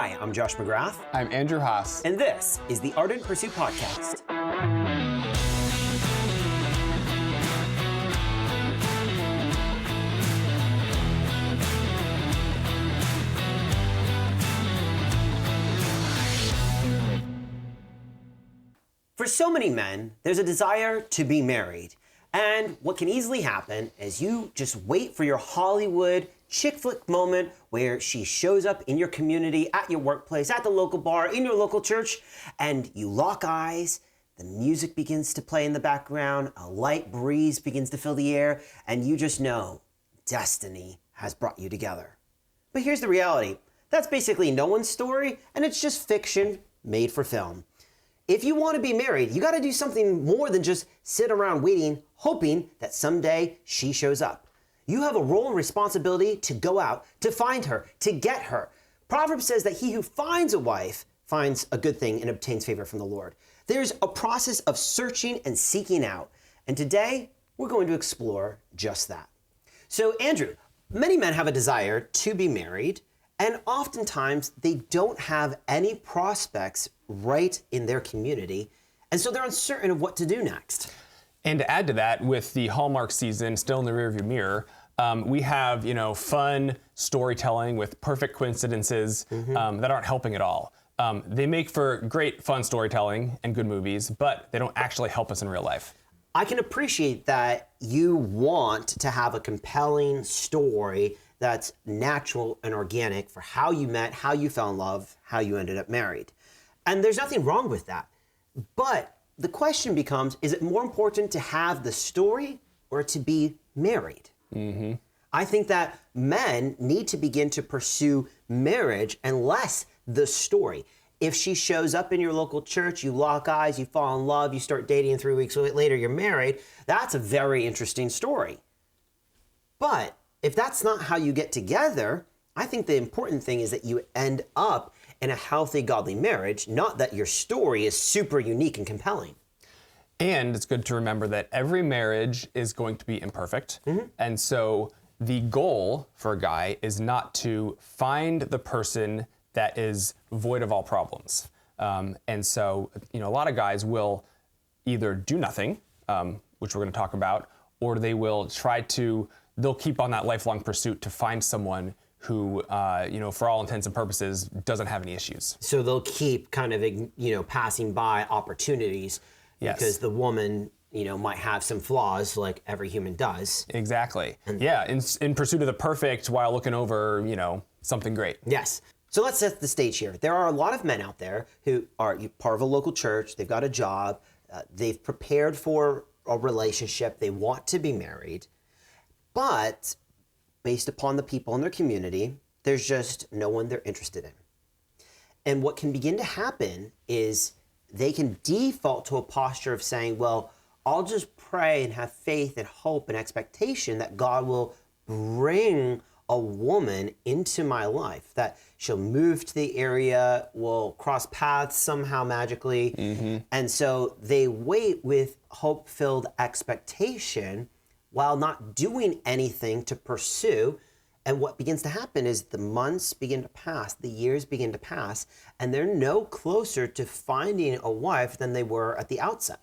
Hi, I'm Josh McGrath. I'm Andrew Haas. And this is the Ardent Pursuit Podcast. For so many men, there's a desire to be married. And what can easily happen is you just wait for your Hollywood chick flick moment where she shows up in your community, at your workplace, at the local bar, in your local church, and you lock eyes, the music begins to play in the background, a light breeze begins to fill the air, and you just know destiny has brought you together. But here's the reality. That's basically no one's story, and it's just fiction made for film. If you want to be married, you got to do something more than just sit around waiting, hoping that someday she shows up. You have a role and responsibility to go out, to find her, to get her. Proverbs says that he who finds a wife finds a good thing and obtains favor from the Lord. There's a process of searching and seeking out. And today, we're going to explore just that. So, Andrew, many men have a desire to be married, and oftentimes they don't have any prospects right in their community, and so they're uncertain of what to do next. And to add to that, with the Hallmark season still in the rearview mirror, we have fun storytelling with perfect coincidences that aren't helping at all. They make for great fun storytelling and good movies, but they don't actually help us in real life. I can appreciate that you want to have a compelling story that's natural and organic for how you met, how you fell in love, how you ended up married. And there's nothing wrong with that. But the question becomes, is it more important to have the story or to be married? I think that men need to begin to pursue marriage and less the story. If she shows up in your local church, you lock eyes, you fall in love, you start dating, and 3 weeks later you're married, that's a very interesting story. But if that's not how you get together, I think the important thing is that you end up in a healthy, godly marriage, not that your story is super unique and compelling. And it's good to remember that every marriage is going to be imperfect. And so the goal for a guy is not to find the person that is void of all problems. And so, a lot of guys will either do nothing, which we're going to talk about, or they will they'll keep on that lifelong pursuit to find someone who, for all intents and purposes, doesn't have any issues. So they'll keep kind of, passing by opportunities because the woman, might have some flaws like every human does. Exactly. In pursuit of the perfect while looking over, something great. Yes. So let's set the stage here. There are a lot of men out there who are part of a local church. They've got a job. They've prepared for a relationship. They want to be married. But based upon the people in their community, there's just no one they're interested in. And what can begin to happen is they can default to a posture of saying, well, I'll just pray and have faith and hope and expectation that God will bring a woman into my life, that she'll move to the area, will cross paths somehow magically. And so they wait with hope-filled expectation while not doing anything to pursue. And what begins to happen is the months begin to pass, the years begin to pass, and they're no closer to finding a wife than they were at the outset.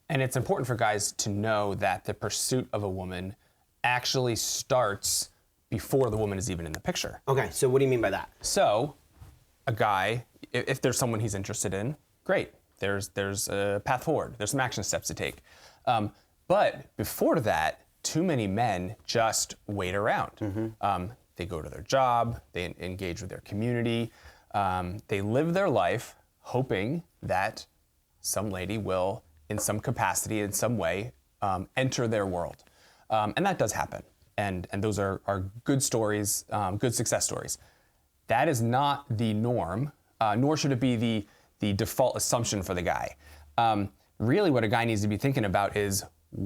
And it's important for guys to know that the pursuit of a woman actually starts before the woman is even in the picture. Okay, so what do you mean by that? So a guy, if there's someone he's interested in, great. There's a path forward. There's some action steps to take. But before that, too many men just wait around. They go to their job, they engage with their community, they live their life hoping that some lady will, in some capacity, in some way, enter their world. And that does happen. And those are good stories, good success stories. That is not the norm, nor should it be the default assumption for the guy. Really what a guy needs to be thinking about is,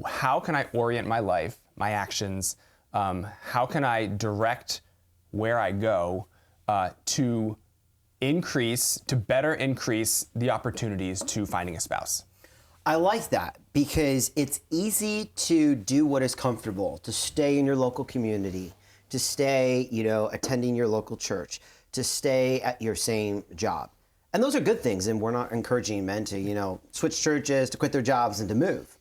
how can I orient my life, my actions? How can I direct where I go to better increase the opportunities to finding a spouse? I like that because it's easy to do what is comfortable, to stay in your local community, to stay, attending your local church, to stay at your same job. And those are good things, and we're not encouraging men to, switch churches, to quit their jobs, and to move.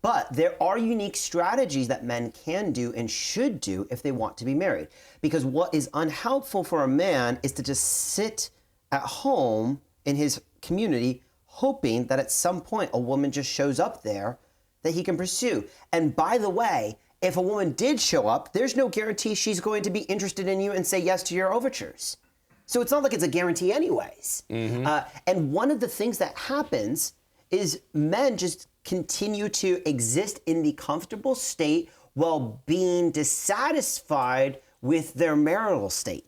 But there are unique strategies that men can do and should do if they want to be married. Because what is unhelpful for a man is to just sit at home in his community hoping that at some point a woman just shows up there that he can pursue. And by the way, if a woman did show up, there's no guarantee she's going to be interested in you and say yes to your overtures. So it's not like it's a guarantee anyways. And one of the things that happens is men just continue to exist in the comfortable state while being dissatisfied with their marital state.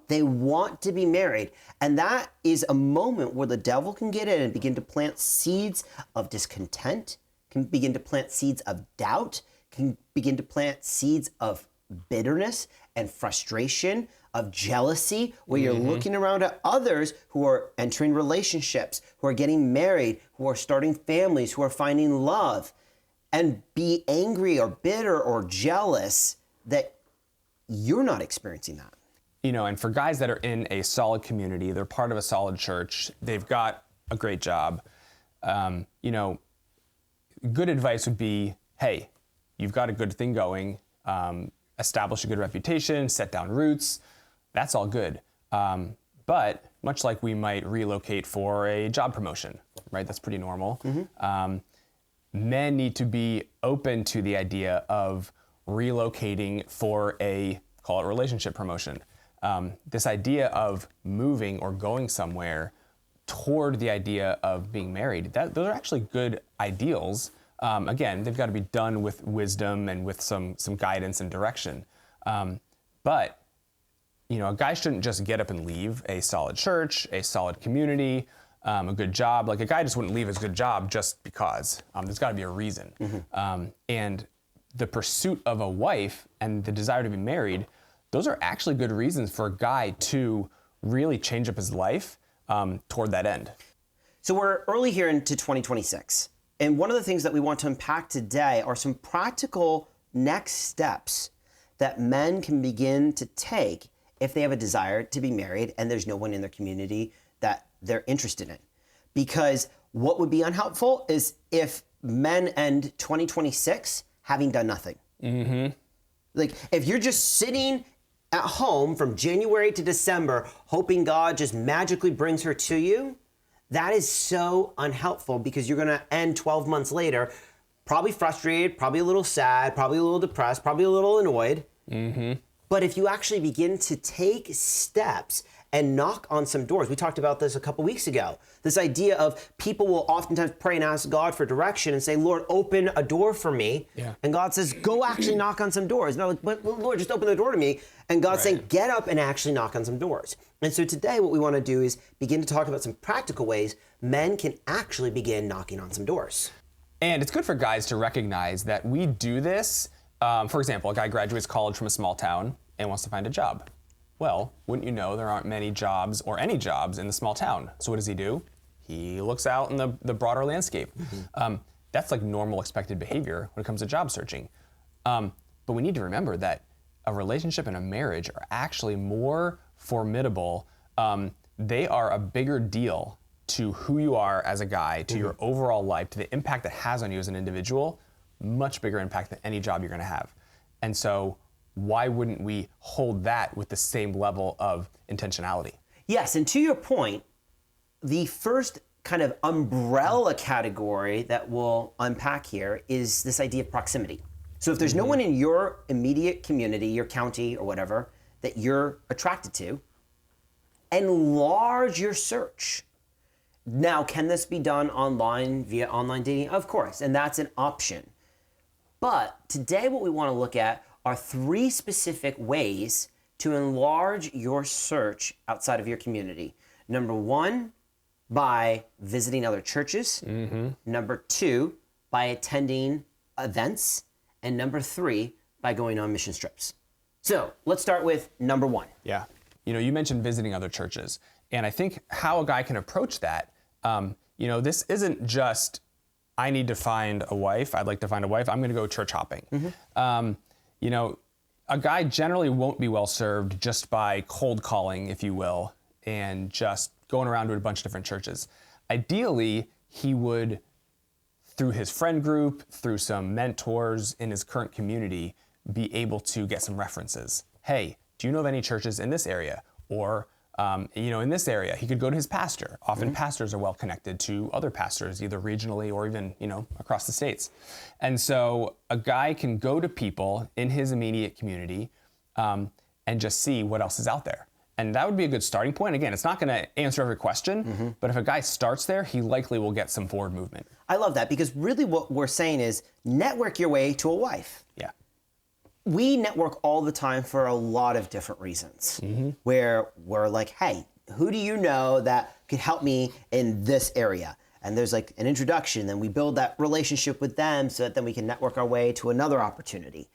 They want to be married. And that is a moment where the devil can get in and begin to plant seeds of discontent, can begin to plant seeds of doubt, can begin to plant seeds of bitterness and frustration, of jealousy, where you're looking around at others who are entering relationships, who are getting married, who are starting families, who are finding love, and be angry or bitter or jealous that you're not experiencing that. And for guys that are in a solid community, they're part of a solid church, they've got a great job, good advice would be, hey, you've got a good thing going, establish a good reputation, set down roots. That's all good. But much like we might relocate for a job promotion, right? That's pretty normal. Men need to be open to the idea of relocating for call it relationship promotion. This idea of moving or going somewhere toward the idea of being married, those are actually good ideals. Again, they've got to be done with wisdom and with some guidance and direction. But a guy shouldn't just get up and leave a solid church, a solid community, a good job. Like a guy just wouldn't leave his good job just because. There's got to be a reason. And the pursuit of a wife and the desire to be married, those are actually good reasons for a guy to really change up his life toward that end. So we're early here into 2026. And one of the things that we want to unpack today are some practical next steps that men can begin to take if they have a desire to be married and there's no one in their community that they're interested in. Because what would be unhelpful is if men end 2026 having done nothing. Like if you're just sitting at home from January to December hoping God just magically brings her to you, that is so unhelpful because you're going to end 12 months later probably frustrated, probably a little sad, probably a little depressed, probably a little annoyed. But if you actually begin to take steps and knock on some doors, we talked about this a couple weeks ago, this idea of people will oftentimes pray and ask God for direction and say, Lord, open a door for me. And God says, go actually knock on some doors. And they're like, but Lord, just open the door to me. And God's saying, get up and actually knock on some doors. And so today what we want to do is begin to talk about some practical ways men can actually begin knocking on some doors. And it's good for guys to recognize that we do this. For example, a guy graduates college from a small town and wants to find a job. Well, wouldn't you know, there aren't many jobs or any jobs in the small town. So what does he do? He looks out in the broader landscape. That's like normal expected behavior when it comes to job searching. But we need to remember that a relationship and a marriage are actually more formidable. They are a bigger deal to who you are as a guy, to your overall life, to the impact that has on you as an individual, much bigger impact than any job you're gonna have. And so why wouldn't we hold that with the same level of intentionality? Yes, and to your point, the first kind of umbrella category that we'll unpack here is this idea of proximity. So if there's no one in your immediate community, your county or whatever, that you're attracted to, enlarge your search. Now, can this be done online via online dating? Of course, and that's an option. But today what we want to look at are 3 specific ways to enlarge your search outside of your community. Number 1, by visiting other churches. Number 2, by attending events. And number 3, by going on mission trips. So let's start with number 1. Yeah. You mentioned visiting other churches. And I think how a guy can approach that, this isn't just, I need to find a wife. I'd like to find a wife. I'm going to go church hopping. a guy generally won't be well served just by cold calling, if you will, and just going around to a bunch of different churches. Ideally, he would, through his friend group, through some mentors in his current community, be able to get some references. Hey, do you know of any churches in this area? Or, in this area, he could go to his pastor. Often pastors are well connected to other pastors, either regionally or even, across the states. And so a guy can go to people in his immediate community and just see what else is out there. And that would be a good starting point. Again, it's not going to answer every question, but if a guy starts there, he likely will get some forward movement. I love that, because really what we're saying is network your way to a wife. Yeah. We network all the time for a lot of different reasons, where we're like, hey, who do you know that could help me in this area? And there's like an introduction, then we build that relationship with them so that then we can network our way to another opportunity.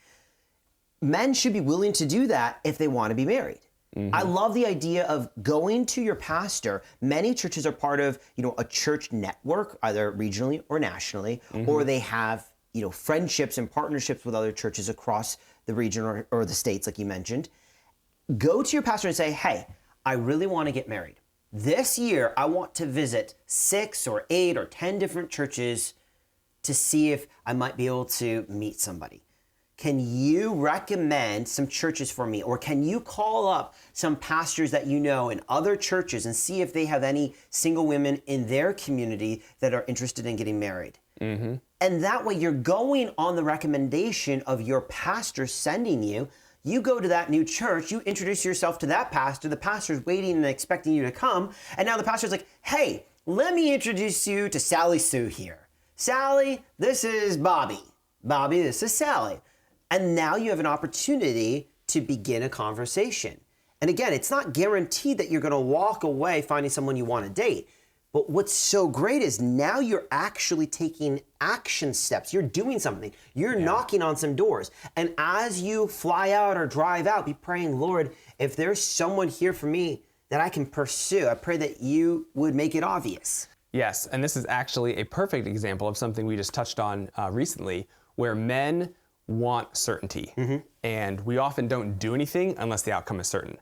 Men should be willing to do that if they want to be married. I love the idea of going to your pastor. Many churches are part of, a church network, either regionally or nationally, or they have, friendships and partnerships with other churches across the region or the states, like you mentioned. Go to your pastor and say, hey, I really want to get married. This year, I want to visit 6 or 8 or 10 different churches to see if I might be able to meet somebody. Can you recommend some churches for me? Or can you call up some pastors that you know in other churches and see if they have any single women in their community that are interested in getting married? And that way you're going on the recommendation of your pastor sending you. You go to that new church, you introduce yourself to that pastor, the pastor's waiting and expecting you to come, and now the pastor's like, hey, let me introduce you to Sally Sue here. Sally, this is Bobby. Bobby, this is Sally. And now you have an opportunity to begin a conversation. And again, it's not guaranteed that you're going to walk away finding someone you want to date. But what's so great is now you're actually taking action steps. You're doing something. You're knocking on some doors. And as you fly out or drive out, be praying, Lord, if there's someone here for me that I can pursue, I pray that you would make it obvious. Yes, and this is actually a perfect example of something we just touched on recently, where men want certainty. And we often don't do anything unless the outcome is certain.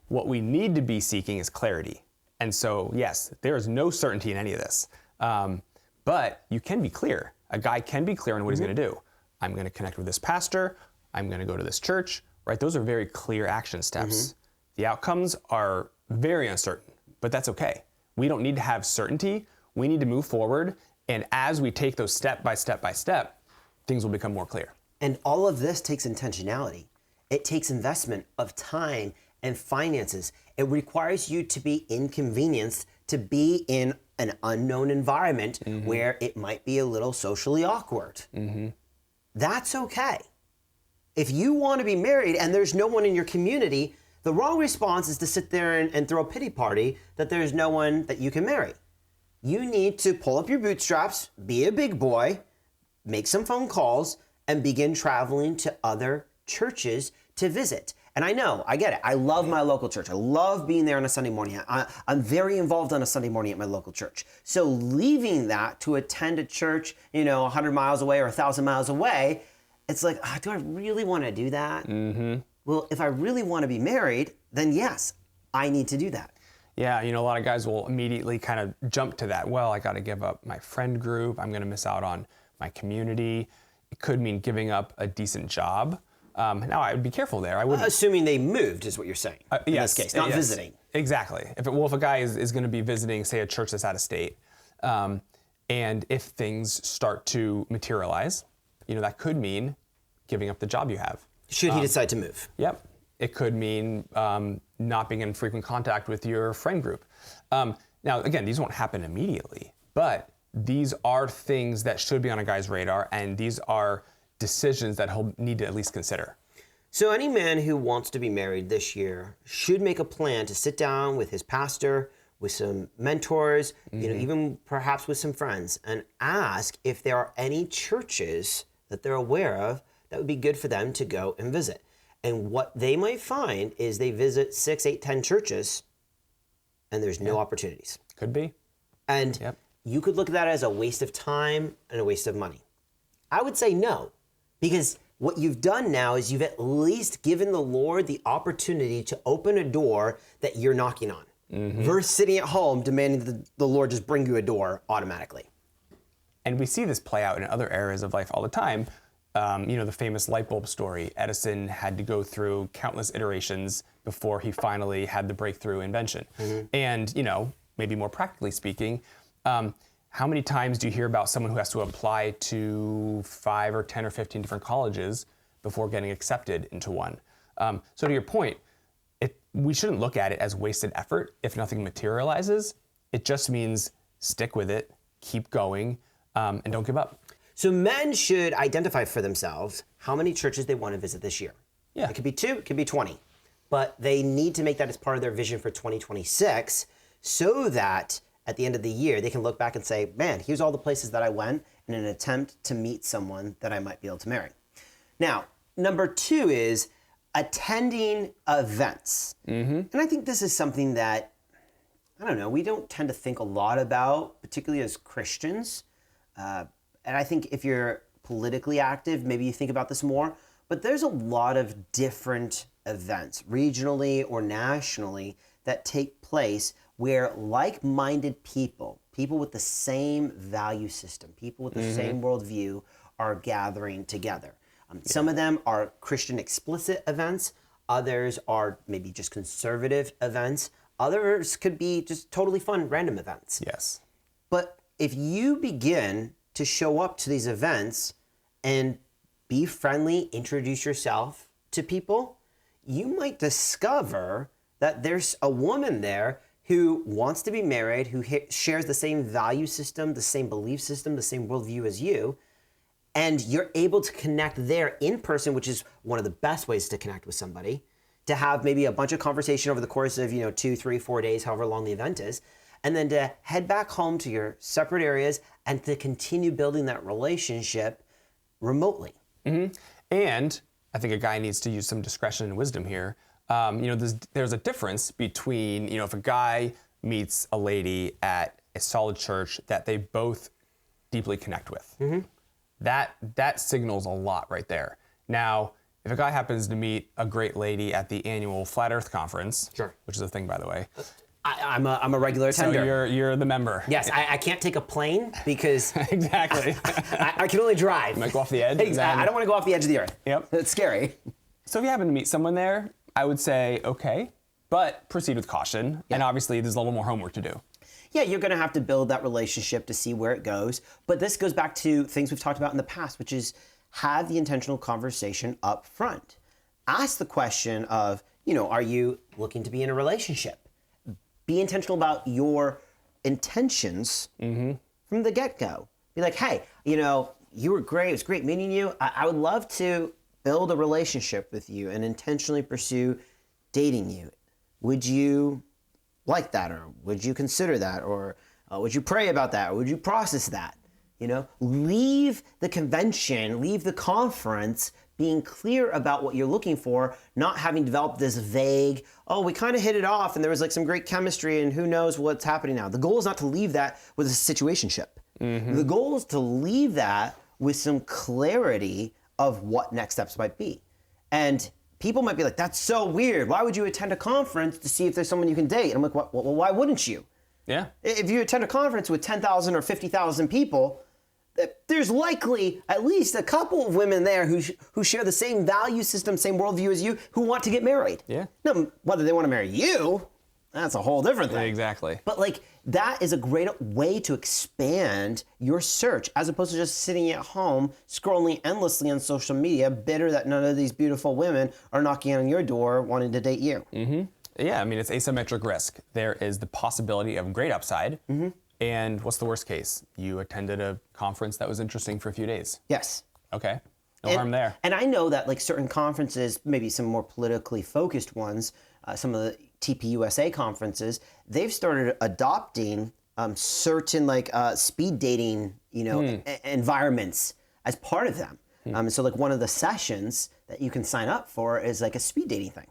What we need to be seeking is clarity. And so, yes, there is no certainty in any of this. But you can be clear. A guy can be clear on what he's going to do. I'm going to connect with this pastor. I'm going to go to this church, right? Those are very clear action steps. The outcomes are very uncertain, but that's okay. We don't need to have certainty. We need to move forward. And as we take those step by step by step, things will become more clear. And all of this takes intentionality. It takes investment of time and finances. It requires you to be inconvenienced, to be in an unknown environment where it might be a little socially awkward. That's okay. If you want to be married and there's no one in your community, the wrong response is to sit there and throw a pity party that there's no one that you can marry. You need to pull up your bootstraps, be a big boy, make some phone calls, and begin traveling to other churches to visit. And I know, I get it. I love my local church. I love being there on a Sunday morning. I'm very involved on a Sunday morning at my local church. So leaving that to attend a church, 100 miles away or 1,000 miles away, it's like, do I really want to do that? Well, if I really want to be married, then yes, I need to do that. Yeah, a lot of guys will immediately kind of jump to that. Well, I got to give up my friend group. I'm going to miss out on my community. It could mean giving up a decent job. Now, I would be careful there. I wouldn't. Assuming they moved is what you're saying in this case, not visiting. Exactly. If a guy is going to be visiting, say, a church that's out of state, and if things start to materialize, that could mean giving up the job you have. Should he decide to move? Yep. It could mean not being in frequent contact with your friend group. Now, again, these won't happen immediately, but these are things that should be on a guy's radar, and these are decisions that he'll need to at least consider. So any man who wants to be married this year should make a plan to sit down with his pastor, with some mentors, even perhaps with some friends, and ask if there are any churches that they're aware of that would be good for them to go and visit. And what they might find is they visit 6, 8, 10 churches, and there's no opportunities. Could be. And you could look at that as a waste of time and a waste of money. I would say no, because what you've done now is you've at least given the Lord the opportunity to open a door that you're knocking on, versus sitting at home demanding that the Lord just bring you a door automatically. And we see this play out in other areas of life all the time. The famous light bulb story. Edison had to go through countless iterations before he finally had the breakthrough invention. And, maybe more practically speaking, how many times do you hear about someone who has to apply to 5 or 10 or 15 different colleges before getting accepted into one? So to your point, we shouldn't look at it as wasted effort if nothing materializes. It just means stick with it, keep going, and don't give up. So men should identify for themselves how many churches they want to visit this year. Yeah. It could be 2, it could be 20. But they need to make that as part of their vision for 2026 so that at the end of the year, they can look back and say, man, here's all the places that I went in an attempt to meet someone that I might be able to marry. Now, number 2 is attending events. And I think this is something that, we don't tend to think a lot about, particularly as Christians. And I think if you're politically active, maybe you think about this more, but there's a lot of different events, regionally or nationally, that take place where like-minded people with the same value system, people with the same worldview are gathering together. Some of them are Christian explicit events. Others are maybe just conservative events. Others could be just totally fun, random events. Yes. But if you begin to show up to these events and be friendly, introduce yourself to people, you might discover that there's a woman there who wants to be married, who shares the same value system, the same belief system, the same worldview as you, and you're able to connect there in person, which is one of the best ways to connect with somebody, to have maybe a bunch of conversation over the course of 2, 3, 4 days, however long the event is, and then to head back home to your separate areas and to continue building that relationship remotely. And I think a guy needs to use some discretion and wisdom here. There's a difference between, if a guy meets a lady at a solid church that they both deeply connect with. That signals a lot right there. Now, if a guy happens to meet a great lady at the annual Flat Earth Conference, which is a thing, by the way. I'm a regular attender. So you're the member. Yes, I can't take a plane because exactly. I can only drive. You might go off the edge. I don't want to go off the edge of the earth. Yep. It's scary. So if you happen to meet someone there, I would say, okay, but proceed with caution. And obviously, there's a little more homework to do. Yeah, you're going to have to build that relationship to see where it goes. But this goes back to things we've talked about in the past, which is have the intentional conversation up front. Ask the question of, are you looking to be in a relationship? Be intentional about your intentions from the get-go. Be like, hey, you were great. It was great meeting you. I would love to build a relationship with you and intentionally pursue dating you. Would you like that, or would you consider that, or would you pray about that, or would you process that? Leave the convention, leave the conference being clear about what you're looking for, not having developed this vague, we kind of hit it off and there was like some great chemistry and who knows what's happening now. The goal is not to leave that with a situationship. The goal is to leave that with some clarity of what next steps might be. And people might be like, that's so weird. Why would you attend a conference to see if there's someone you can date? And I'm like, well, why wouldn't you? Yeah. If you attend a conference with 10,000 or 50,000 people, there's likely at least a couple of women there who share the same value system, same worldview as you, who want to get married. Yeah. Now, whether they want to marry you, that's a whole different thing. Exactly. But that is a great way to expand your search as opposed to just sitting at home scrolling endlessly on social media, bitter that none of these beautiful women are knocking on your door wanting to date you. Yeah, it's asymmetric risk. There is the possibility of great upside. And what's the worst case? You attended a conference that was interesting for a few days. Yes. Okay. No harm there. And I know that certain conferences, maybe some more politically focused ones, some of the TPUSA conferences, they've started adopting certain speed dating, environments as part of them. So one of the sessions that you can sign up for is a speed dating thing.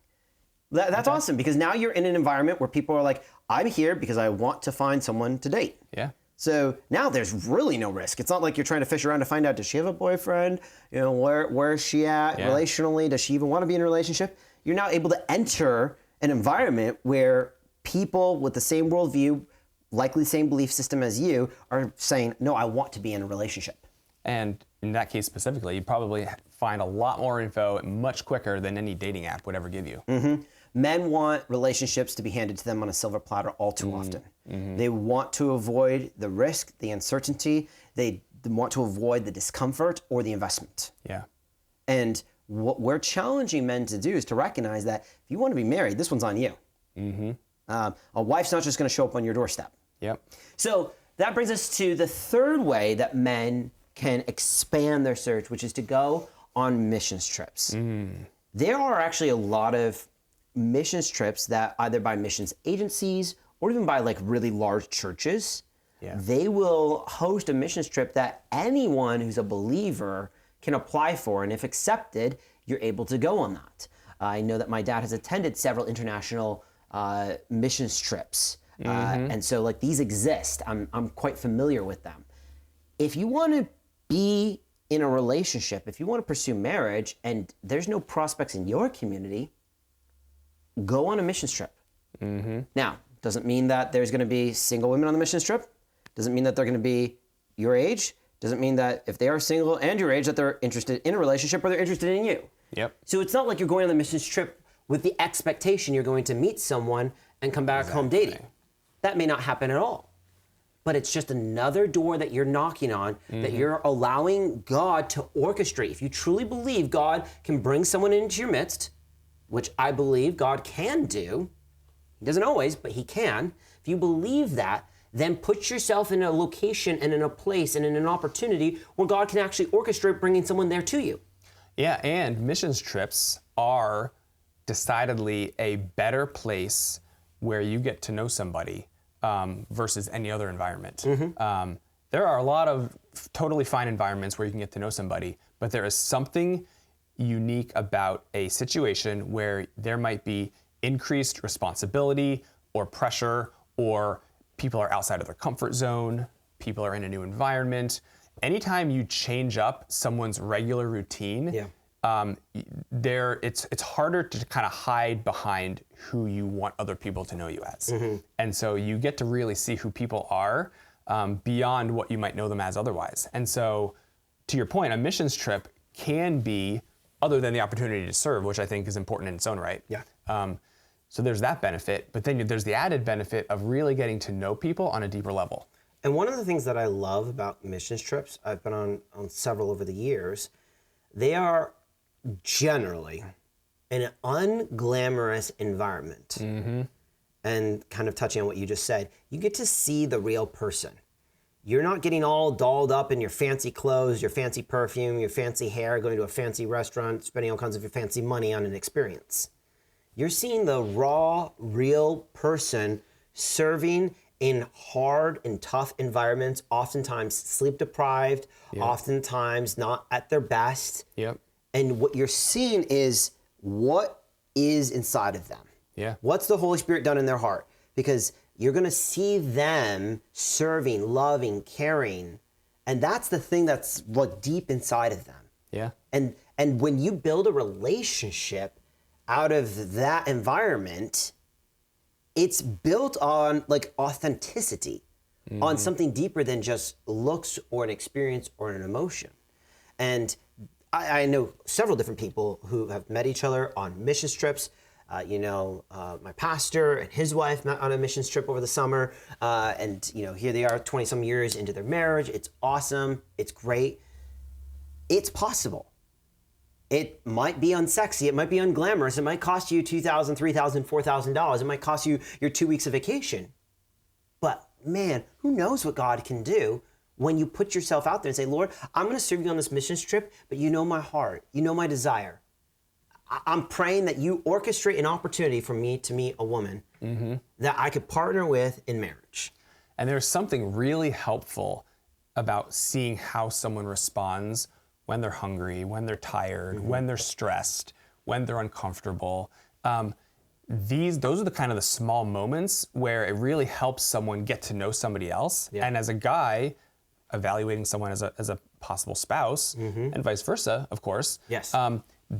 That's awesome because now you're in an environment where people are like, I'm here because I want to find someone to date. Yeah. So now there's really no risk. It's not like you're trying to fish around to find out, does she have a boyfriend? You know, where is she at relationally? Does she even want to be in a relationship? You're now able to enter an environment where people with the same worldview, likely the same belief system as you, are saying, no, I want to be in a relationship. And in that case specifically, you probably find a lot more info much quicker than any dating app would ever give you. Men want relationships to be handed to them on a silver platter all too often. They want to avoid the risk, the uncertainty. They want to avoid the discomfort or the investment. Yeah. And what we're challenging men to do is to recognize that if you want to be married, this one's on you. A wife's not just going to show up on your doorstep. Yep. So that brings us to the third way that men can expand their search, which is to go on missions trips. There are actually a lot of missions trips that either by missions agencies or even by like really large churches, they will host a missions trip that anyone who's a believer can apply for. And if accepted, you're able to go on that. I know that my dad has attended several international missions trips. And so like these exist. I'm quite familiar with them. If you want to be in a relationship, if you want to pursue marriage and there's no prospects in your community, go on a missions trip. Now, doesn't mean that there's going to be single women on the missions trip. Doesn't mean that they're going to be your age. Doesn't mean that if they are single and your age that they're interested in a relationship or they're interested in you. Yep. So it's not like you're going on the missions trip with the expectation you're going to meet someone and come back home dating. That may not happen at all. But it's just another door that you're knocking on, that you're allowing God to orchestrate. If you truly believe God can bring someone into your midst, which I believe God can do, he doesn't always, but he can. If you believe that, then put yourself in a location and in a place and in an opportunity where God can actually orchestrate bringing someone there to you. Yeah, and missions trips are decidedly a better place where you get to know somebody versus any other environment. There are a lot of totally fine environments where you can get to know somebody, but there is something unique about a situation where there might be increased responsibility or pressure, or people are outside of their comfort zone, people are in a new environment. Anytime you change up someone's regular routine, it's harder to kind of hide behind who you want other people to know you as. And so you get to really see who people are beyond what you might know them as otherwise. And so to your point, a missions trip can be, other than the opportunity to serve, which I think is important in its own right. So there's that benefit, but then there's the added benefit of really getting to know people on a deeper level. And one of the things that I love about missions trips, I've been on several over the years, they are generally in an unglamorous environment. And kind of touching on what you just said, you get to see the real person. You're not getting all dolled up in your fancy clothes, your fancy perfume, your fancy hair, going to a fancy restaurant, spending all kinds of your fancy money on an experience. You're seeing the raw, real person serving in hard and tough environments, oftentimes sleep deprived, oftentimes not at their best. And what you're seeing is what is inside of them. What's the Holy Spirit done in their heart? Because you're going to see them serving, loving, caring. And that's the thing that's like deep inside of them. And when you build a relationship out of that environment, it's built on like authenticity, on something deeper than just looks or an experience or an emotion. And I know several different people who have met each other on missions trips. My pastor and his wife met on a missions trip over the summer. And here they are 20 some years into their marriage. It's awesome. It's great. It's possible. It might be unsexy. It might be unglamorous. It might cost you $2,000, $3,000, $4,000. It might cost you your 2 weeks of vacation. But man, who knows what God can do when you put yourself out there and say, Lord, I'm going to serve you on this missions trip, but you know my heart. You know my desire. I'm praying that you orchestrate an opportunity for me to meet a woman that I could partner with in marriage. And there's something really helpful about seeing how someone responds when they're hungry, when they're tired, when they're stressed, when they're uncomfortable. those are the kind of the small moments where it really helps someone get to know somebody else. Yeah. And as a guy, evaluating someone as a possible spouse, and vice versa, of course. Yes.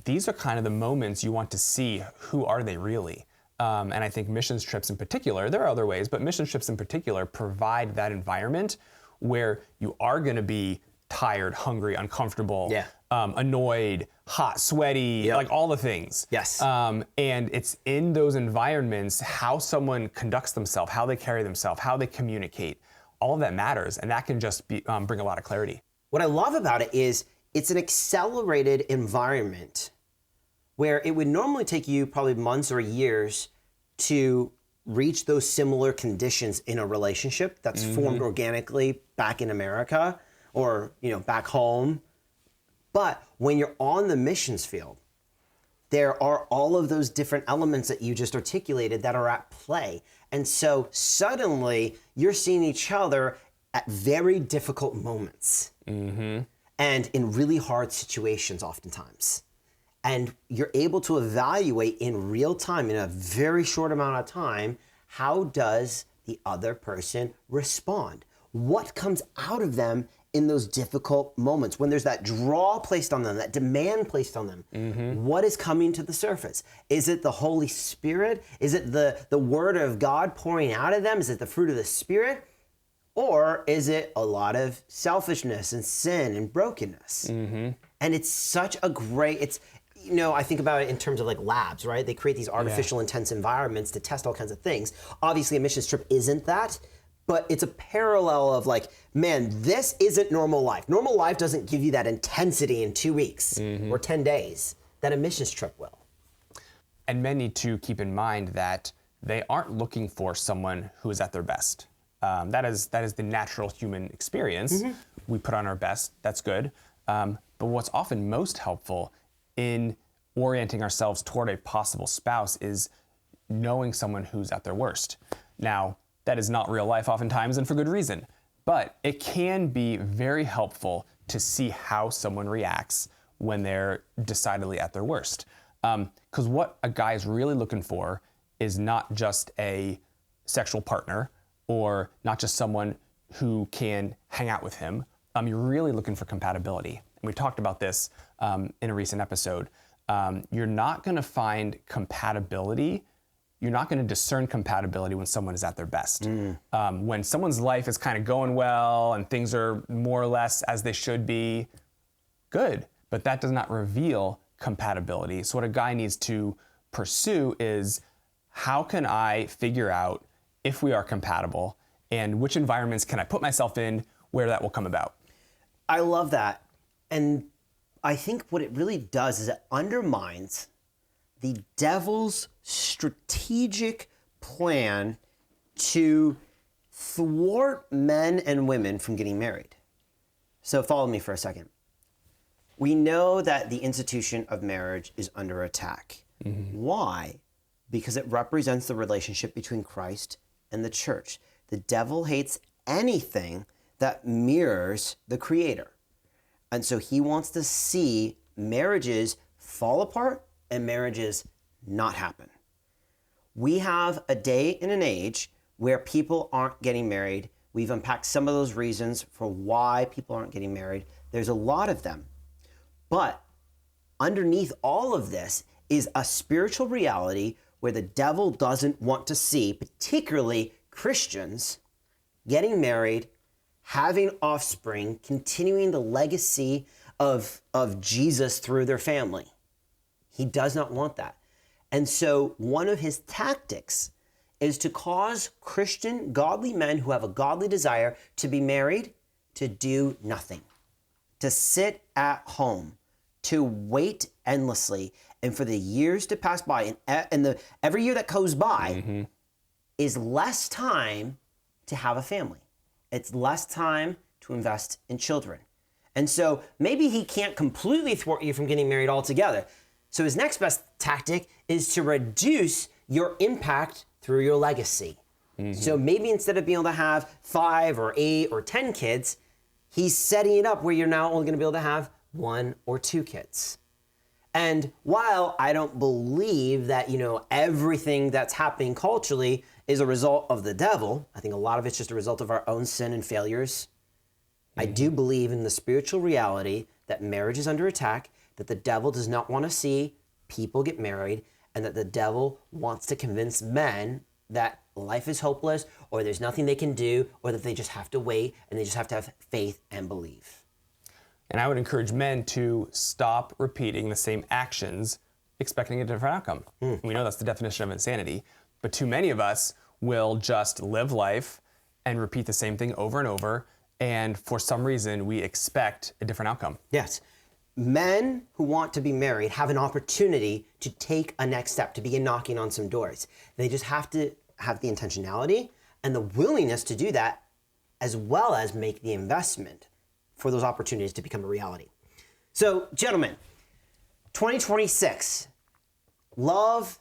These are kind of the moments you want to see who are they really. And I think missions trips in particular, there are other ways, but missions trips in particular provide that environment where you are going to be tired, hungry, uncomfortable, annoyed, hot, sweaty, like all the things. Yes. And it's in those environments how someone conducts themselves, how they carry themselves, how they communicate. All of that matters, and that can just be, bring a lot of clarity. What I love about it is it's an accelerated environment where it would normally take you probably months or years to reach those similar conditions in a relationship that's formed organically back in America or back home. But when you're on the missions field, there are all of those different elements that you just articulated that are at play. And so suddenly you're seeing each other at very difficult moments and in really hard situations oftentimes. And you're able to evaluate in real time, in a very short amount of time, how does the other person respond? What comes out of them in those difficult moments when there's that draw placed on them, that demand placed on them? What is coming to the surface? Is it the Holy Spirit? Is it the Word of God pouring out of them? Is it the fruit of the Spirit? Or is it a lot of selfishness and sin and brokenness? And it's such a great, I think about it in terms of like labs, right? They create these artificial intense environments to test all kinds of things. Obviously a missions trip isn't that, but it's a parallel of like, man, this isn't normal life. Normal life doesn't give you that intensity in 2 weeks or 10 days that a missions trip will. And men need to keep in mind that they aren't looking for someone who is at their best. That is the natural human experience. We put on our best, that's good. But what's often most helpful in orienting ourselves toward a possible spouse is knowing someone who's at their worst. Now, that is not real life oftentimes, and for good reason. But it can be very helpful to see how someone reacts when they're decidedly at their worst. Because what a guy is really looking for is not just a sexual partner or not just someone who can hang out with him. You're really looking for compatibility. And we talked about this in a recent episode. You're not going to find compatibility. You're not going to discern compatibility when someone is at their best. When someone's life is kind of going well and things are more or less as they should be, good. But that does not reveal compatibility. So what a guy needs to pursue is, how can I figure out if we are compatible and which environments can I put myself in where that will come about? I love that. And I think what it really does is it undermines the devil's strategic plan to thwart men and women from getting married. So follow me for a second. We know that the institution of marriage is under attack. Why? Because it represents the relationship between Christ and the church. The devil hates anything that mirrors the Creator. And so he wants to see marriages fall apart and marriages not happen. We have a day and an age where people aren't getting married. We've unpacked some of those reasons for why people aren't getting married. There's a lot of them. But underneath all of this is a spiritual reality where the devil doesn't want to see, particularly Christians, getting married, having offspring, continuing the legacy of Jesus through their family. He does not want that. And so one of his tactics is to cause Christian, godly men who have a godly desire to be married to do nothing, to sit at home, to wait endlessly, and for the years to pass by. And every year that goes by is less time to have a family. It's less time to invest in children. And so maybe he can't completely thwart you from getting married altogether. So his next best tactic is to reduce your impact through your legacy. So maybe instead of being able to have 5 or 8 or 10 kids, he's setting it up where you're now only going to be able to have 1 or 2 kids. And while I don't believe that, everything that's happening culturally is a result of the devil, I think a lot of it's just a result of our own sin and failures. I do believe in the spiritual reality that marriage is under attack, that the devil does not want to see people get married, and that the devil wants to convince men that life is hopeless, or there's nothing they can do, or that they just have to wait and they just have to have faith and believe. And I would encourage men to stop repeating the same actions expecting a different outcome. We know that's the definition of insanity, but too many of us will just live life and repeat the same thing over and over, and for some reason we expect a different outcome. Yes. Men who want to be married have an opportunity to take a next step, to begin knocking on some doors. They just have to have the intentionality and the willingness to do that, as well as make the investment for those opportunities to become a reality. So, gentlemen, 2026, love,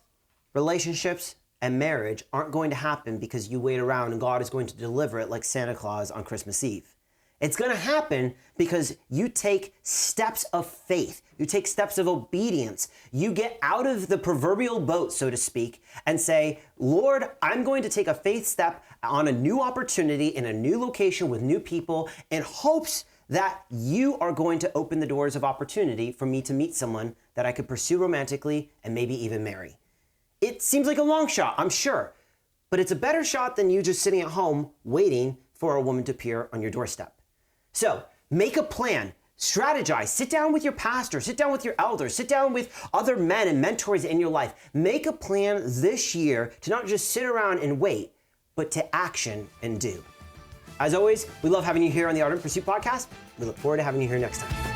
relationships, and marriage aren't going to happen because you wait around and God is going to deliver it like Santa Claus on Christmas Eve. It's going to happen because you take steps of faith. You take steps of obedience. You get out of the proverbial boat, so to speak, and say, Lord, I'm going to take a faith step on a new opportunity in a new location with new people in hopes that you are going to open the doors of opportunity for me to meet someone that I could pursue romantically and maybe even marry. It seems like a long shot, I'm sure, but it's a better shot than you just sitting at home waiting for a woman to appear on your doorstep. So make a plan, strategize, sit down with your pastor, sit down with your elders, sit down with other men and mentors in your life. Make a plan this year to not just sit around and wait, but to action and do. As always, we love having you here on the Ardent Pursuit podcast. We look forward to having you here next time.